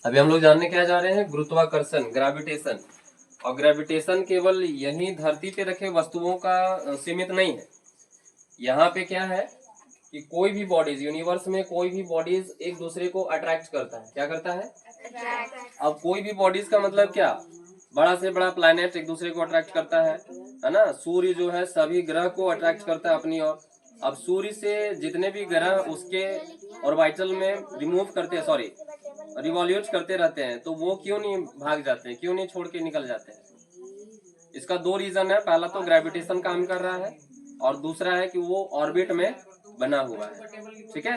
अभी हम लोग जानने क्या जा रहे हैं, गुरुत्वाकर्षण, ग्रेविटेशन। और ग्रेविटेशन केवल यही धरती पे रखे वस्तुओं का सीमित नहीं है। यहाँ पे क्या है कि कोई भी बॉडीज, यूनिवर्स में कोई भी बॉडीज एक दूसरे को अट्रैक्ट करता है। क्या करता है? अब कोई भी बॉडीज का मतलब क्या, बड़ा से बड़ा प्लैनेट एक दूसरे को अट्रैक्ट करता है ना। सूर्य जो है सभी ग्रह को अट्रैक्ट करता है अपनी ओर। अब सूर्य से जितने भी ग्रह उसके ऑर्बिटल में रिमूव करते हैं, सॉरी रिवॉल्यूट करते रहते हैं, तो वो क्यों नहीं भाग जाते हैं, क्यों नहीं छोड़ के निकल जाते हैं? इसका दो रीजन है। पहला तो ग्रेविटेशन काम कर रहा है और दूसरा है कि वो ऑर्बिट में बना हुआ है। ठीक है,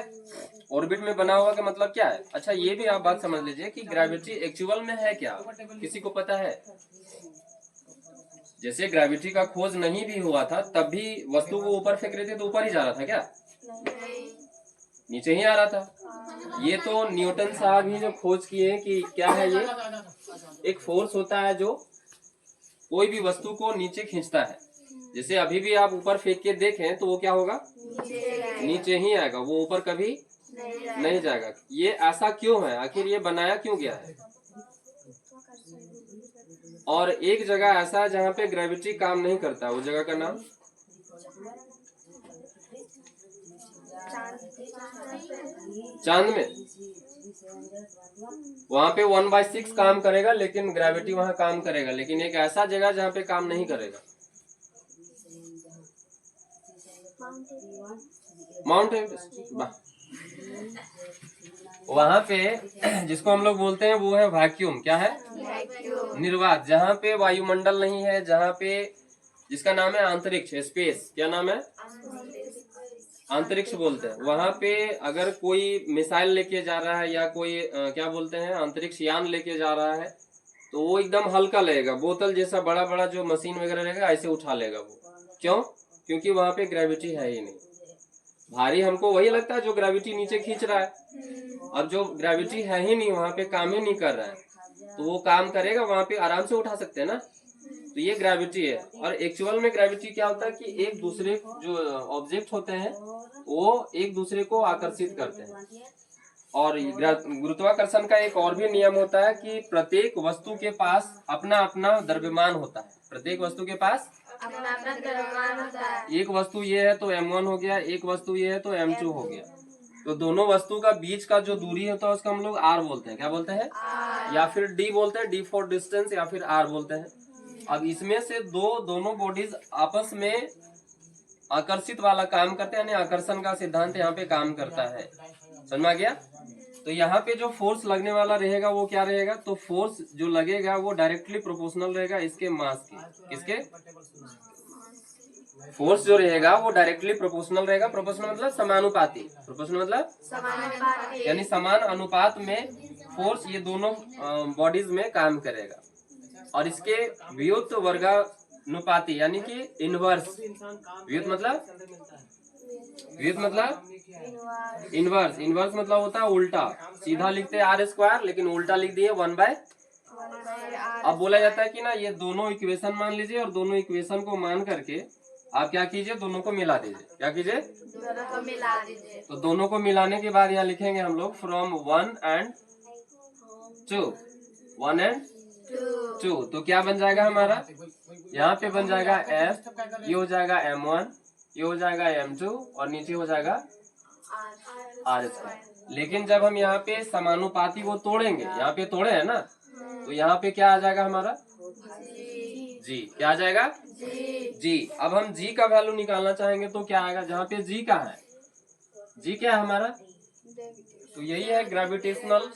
ऑर्बिट में बना हुआ का मतलब क्या है? अच्छा, ये भी आप बात समझ लीजिए कि ग्रेविटी एक्चुअल में है क्या, किसी को पता है? जैसे ग्रेविटी का खोज नहीं भी हुआ था तब भी वस्तु को ऊपर फेंक रहे थे तो ऊपर ही जा रहा था क्या? नीचे ही आ रहा था। ये तो न्यूटन साहब ही जो खोज किए कि क्या है ये, एक फोर्स होता है जो कोई भी वस्तु को नीचे खींचता है। जैसे अभी भी आप ऊपर फेंक के देखें तो वो क्या होगा? नीचे ही आएगा, वो ऊपर कभी नहीं जाएगा। ये ऐसा क्यों है, आखिर ये बनाया क्यों गया है? और एक जगह ऐसा है जहाँ पे ग्रेविटी काम नहीं करता, वो जगह का नाम? चांद में। वहां पे 1/6 काम करेगा लेकिन ग्रेविटी वहां काम करेगा। लेकिन एक ऐसा जगह जहाँ पे काम नहीं करेगा, माउंट एवरेस्ट। वहां पे जिसको हम लोग बोलते हैं वो है वैक्यूम। क्या है? निर्वात। जहाँ पे वायुमंडल नहीं है, जहाँ पे, जिसका नाम है अंतरिक्ष, स्पेस। क्या नाम है? अंतरिक्ष बोलते हैं। वहां पे अगर कोई मिसाइल लेके जा रहा है या कोई क्या बोलते हैं, अंतरिक्ष यान लेके जा रहा है, तो वो एकदम हल्का लगेगा, बोतल जैसा बड़ा बड़ा जो मशीन वगैरह रहेगा ऐसे उठा लेगा वो। क्यों? क्योंकि वहां पे ग्रेविटी है ही नहीं। भारी हमको वही लगता है जो ग्रेविटी नीचे खींच रहा है। अब जो ग्रेविटी है ही नहीं, वहां पे काम ही नहीं कर रहा है, तो वो काम करेगा वहां पे, आराम से उठा सकते हैं ना। तो ये ग्रेविटी है। और एक्चुअल में ग्रेविटी क्या होता है कि एक दूसरे जो ऑब्जेक्ट होते हैं वो एक दूसरे को आकर्षित करते हैं। और गुरुत्वाकर्षण का एक और भी नियम होता है कि प्रत्येक वस्तु के पास अपना अपना द्रव्यमान होता है। प्रत्येक वस्तु के पास अपना अपना द्रव्यमान होता है। एक वस्तु ये है तो m1 हो गया, एक वस्तु ये है तो m2 हो गया। तो दोनों वस्तु का बीच का जो दूरी होता है उसका हम लोग r बोलते हैं। क्या बोलते हैं? या फिर d बोलते हैं, d फॉर डिस्टेंस, या फिर r बोलते हैं। अब इसमें से दोनों बॉडीज आपस में आकर्षित वाला काम करते हैं, यानी आकर्षण का सिद्धांत यहाँ पे काम करता है। समझ में आ गया? तो यहाँ पे जो फोर्स लगने वाला रहेगा वो क्या रहेगा? तो फोर्स जो लगेगा वो डायरेक्टली प्रोपोर्शनल रहेगा इसके मास के। किसके? फोर्स जो रहेगा वो डायरेक्टली प्रोपोर्शनल रहेगा। प्रोपोर्शनल मतलब समानुपाती। प्रोपोर्शनल मतलब यानी समान अनुपात में फोर्स ये दोनों बॉडीज में काम करेगा। और इसके व्युत वर्गानुपाती यानी कि इनवर्स। व्युत मतलब इनवर्स। इनवर्स मतलब होता है उल्टा। सीधा लिखते हैं r², लेकिन उल्टा लिख दिए 1/। अब बोला जाता है कि ना ये दोनों इक्वेशन मान लीजिए और दोनों इक्वेशन को मान करके आप क्या कीजिए, दोनों को मिला दीजिए। क्या कीजिए? दोनों को मिला दीजिए। तो दोनों को मिलाने के बाद यहाँ लिखेंगे हम लोग फ्रॉम 1 and 2। 1 and 2 तो क्या बन जाएगा हमारा? यहाँ पे बन जाएगा f, ये हो जाएगा m1, ये हो जाएगा m2 और नीचे हो जाएगा r²। लेकिन जब हम यहाँ पे समानुपाती को तोड़ेंगे, यहाँ पे तोड़े है ना, तो यहाँ पे क्या आ जाएगा हमारा? जी। क्या आ जाएगा? जी। अब हम जी का वैल्यू निकालना चाहेंगे तो क्या आएगा? जहाँ पे जी का है, जी क्या है हमारा? तो यही है ग्रेविटेशनल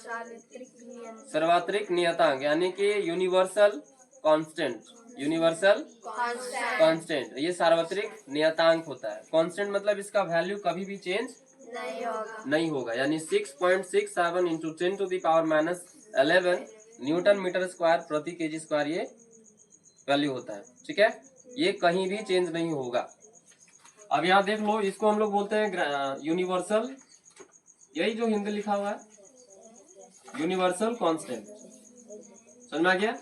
सार्वत्रिक नियतांक, यानी कि यूनिवर्सल कांस्टेंट। यूनिवर्सल कांस्टेंट ये सार्वत्रिक नियतांक होता है। कांस्टेंट मतलब इसका वैल्यू कभी भी चेंज नहीं होगा। यानी 6.67 इंटू 10⁻⁻11 न्यूटन मीटर स्क्वायर प्रति kg स्क्वायर ये वैल्यू होता है। ठीक है, ये कहीं भी चेंज नहीं होगा। अब यहाँ देख लो, इसको हम लोग बोलते हैं यूनिवर्सल, यही जो हिंदी लिखा हुआ है यूनिवर्सल कांस्टेंट। समझ में आ गया?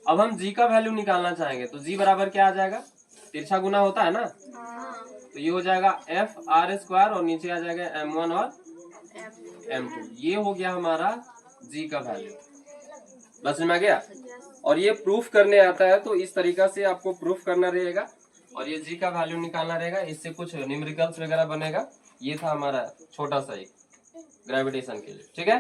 अब हम जी का वैल्यू निकालना चाहेंगे तो जी बराबर क्या आ जाएगा? तिरछा गुना होता है ना, तो ये हो जाएगा f(r²) और नीचे आ जाएगा m1 और m2। ये हो गया हमारा जी का वैल्यू। बस में आ गया। और ये प्रूफ करने आता है तो इस तरीका से आपको प्रूफ करना रहेगा और ये जी का वैल्यू निकालना रहेगा, इससे कुछ न्यूमेरिकल्स वगैरह बनेगा। ये था हमारा छोटा सा एक ग्रेविटेशन के लिए, ठीक है।